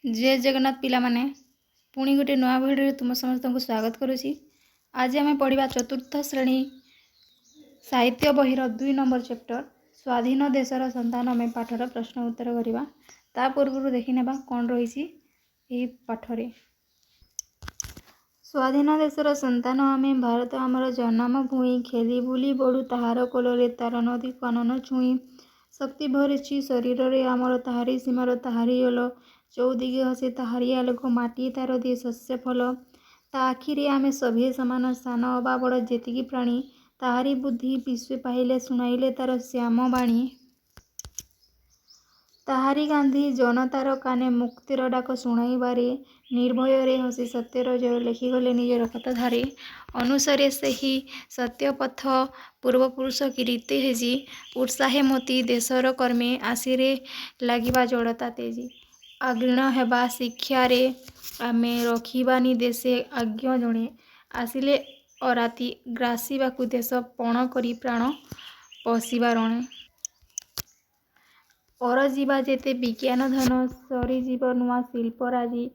जय जगन्नाथ पिला माने पुणी गोटे नुआ भिडियो तुम समस्त को स्वागत करुच्ची। आज आम पढ़ा चतुर्थ श्रेणी साहित्य बहिर 2 नंबर चैप्टर स्वाधीन देशर संतान आम पाठर प्रश्न उत्तर करवा। ता पूर्व देखने कौन रही पाठरे। स्वाधीन देशर संतान आमे भारत आमर जन्म भूई खेली बुली बड़ू ताहार कोलरे तार नदी कानन छुई शक्ति भरिची शरीर रे आमर ताहारी सीमार ताहारी ओल चौदिगे हसे ताहारी आलोक माटी तार दिए शस्य फल ता आखिरे आमे सभे समान सान अबा बड़ जेतिकी प्राणी ताहारी बुद्धि विश्व पाइले शुणाइले तार श्याम बाणी ताहारी गांधी जनतार काने मुक्तिर डाक शुणाइबारे निर्भय रे हसी सत्यर जय लेखिगले निजर पथधारे अनुसारे सही सत्य पथ पूर्वपुरुष कीर्ति हेजी उत्साहे मोती देशर कर्मे आसिरे लागिबा जड़ता तेजी आग्रीण हेबा शिक्षारे आमे रखिबानी देशे आज्ञ जणे आसिले अराती ग्रासीबाकु देश पण करी प्राण पशिबा रणे और जीवा जेते विज्ञान धन सरी जीव नुआ शिल्पराजी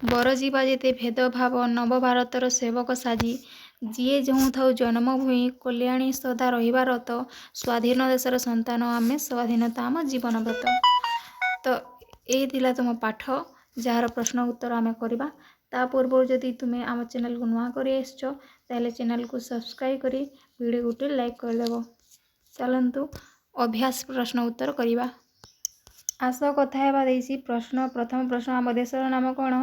बर जीवा जेते भेदभाव नव भारतर सेवक साजी जीए जो थाउ जन्म भूई कल्याणी सदा रहिबार रत स्वाधीन देशर संतान आमे स्वाधीनता आम जीवन व्रत। तो यही थिला तुम पाठ जार प्रश्न उत्तर आमे करबा। ता पूर्व जदि तुम्हें आम चैनल को नुआ कर ताले चैनल को सब्सक्राइब करी वीडियो गोटे लाइक करदेव। चलतु अभ्यास प्रश्न उत्तर करवा। आस कथा देसी प्रश्न प्रथम प्रश्न आम देशर नाम कौन?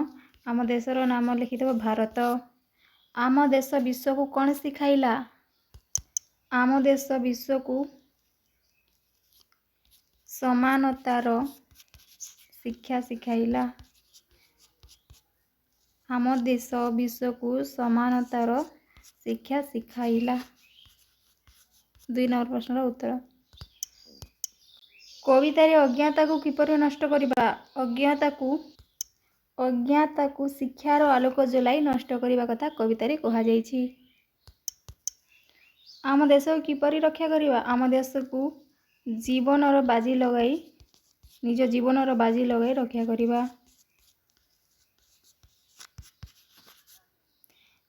आम देशर नाम लिखिदेव भारत। आम देश विश्व को कौन शिखाइला? आम देश विश्व को समानतार शिक्षा शिखाइला। आम देश विश्व को समानतार शिक्षा शिखाइला। 2 नंबर प्रश्न उत्तर कवितारे अज्ञाता को किपरि नष्ट करिबा? अज्ञाता को शिक्षार आलोक जलाई नष्ट करिबा कथा कवितारे कहा जाइछि। आम देश को किपरि रक्षा करिबा? आम देश को जीवनर बाजी लगाई निज जीवनर बाजी लगाई रक्षा करिबा।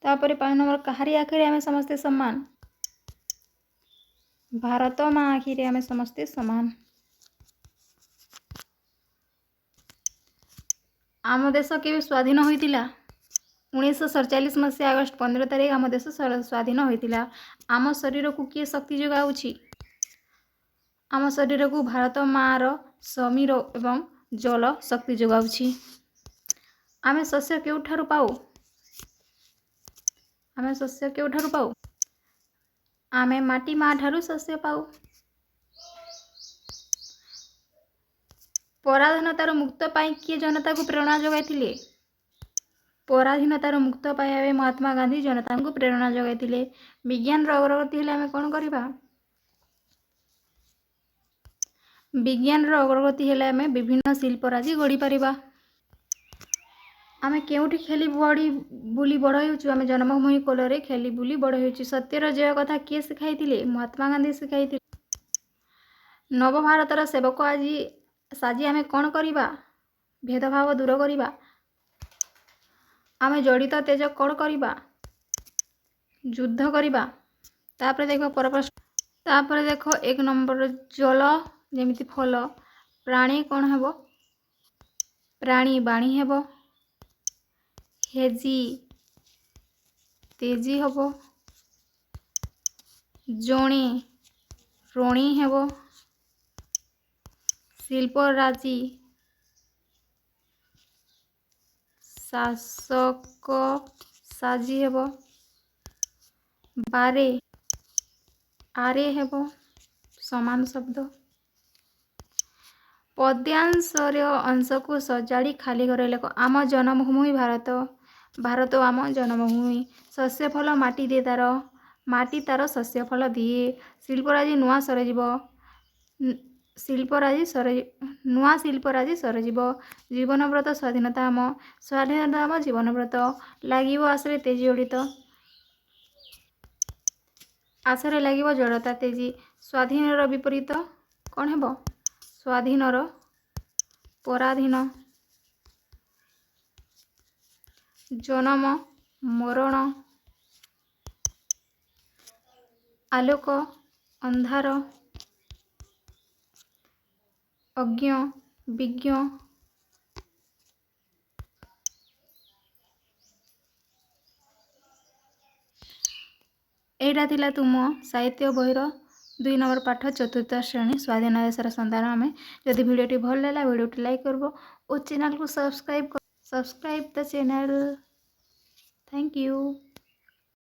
तापरे 5 नंबर कहारी आखिरे आमे समस्ते समान? भारत माँ आखिरे आमे समस्ते समान। आम देश केबे स्वाधीन होइतिला? 1947 मसीहा अगस्ट 15 तारिख आम देश स्वाधीन होइतिला। आम शरीर को किए शक्ति जोगाउछि? आम शरीर को भारत माँर समीर एवं जल शक्ति जोगाउछि। आमे शस्य केउठारु पाऊ? आमे शस्य केउठारु पाऊ? आमे माटी माँ ठारु शस्य पाऊ। पराधीनतार मुक्त पाई किए जनता को प्रेरणा जोगाइथिले? पराधीनतार मुक्त पाइबा महात्मा गांधी जनता को प्रेरणा जोगाइथिले। विज्ञान अग्रगति हेले आमे कोन करिबा? विज्ञान अग्रगति हेले आमे विभिन्न शिल्पराजी गढ़ी पारिबा। आमे केउठी खेली बुली बड़ हेउछु? आमे जन्मभूमि कोलरे खेली बुली बड़ हेउछु। सत्यर जय कथा किए शिखाइथिले? महात्मा गांधी शिखाइथिले। नव भारतर सेवक आज साजी आमे कौन करिबा? भेदभाव दूर करिबा। आमे जड़ित तेज कौन करिबा? युद्ध करिबा। तापरे देखो पर प्रश्न। तापरे देखो 1 नंबर जल जेमिति फल प्राणी कौन हेबो? प्राणी बाणी हेबो। हेजी तेजी हेबो। जणे रोणी हेबो। शिल्पराजी शासक साजी हेबो। बारे आरे हेबो। समान शब्द। पद्यांशर अंश को सजाड़ी खाली करे लेख। आम जन्मभूमि भारत। भारत आम जन्मभूमि। शस्य फल माटी दे तार माटी तार शस्य फल दिए। शिल्पराजी नुआ सरजीव नुआ शिल्पराजी सरजीव। जीवन व्रत स्वाधीनता आम जीवन व्रत। लागिबो आसरे तेजी जड़ित आसरे लागिबो जड़ता तेजी। स्वाधीनर विपरीत कौन हेबो? स्वाधीनर पराधीन। ଜନମ ମରଣ ଆଲୋକ ଅନ୍ଧାର ଅଜ୍ଞ ବିଜ୍ଞ ଏଇଟା ଥିଲା ତୁମ ସାହିତ୍ୟ ବହିର 2 ନମ୍ବର ପାଠ ଚତୁର୍ଥ ଶ୍ରେଣୀ ସ୍ୱାଧୀନ ଦେଶର ସନ୍ତାନ ଆମେ। ଯଦି ଭିଡ଼ିଓଟି ଭଲ ଲାଗିଲା ଭିଡ଼ିଓଟି ଲାଇକ୍ କରିବ ଓ ଚ୍ୟାନେଲକୁ subscribe the channel. Thank you.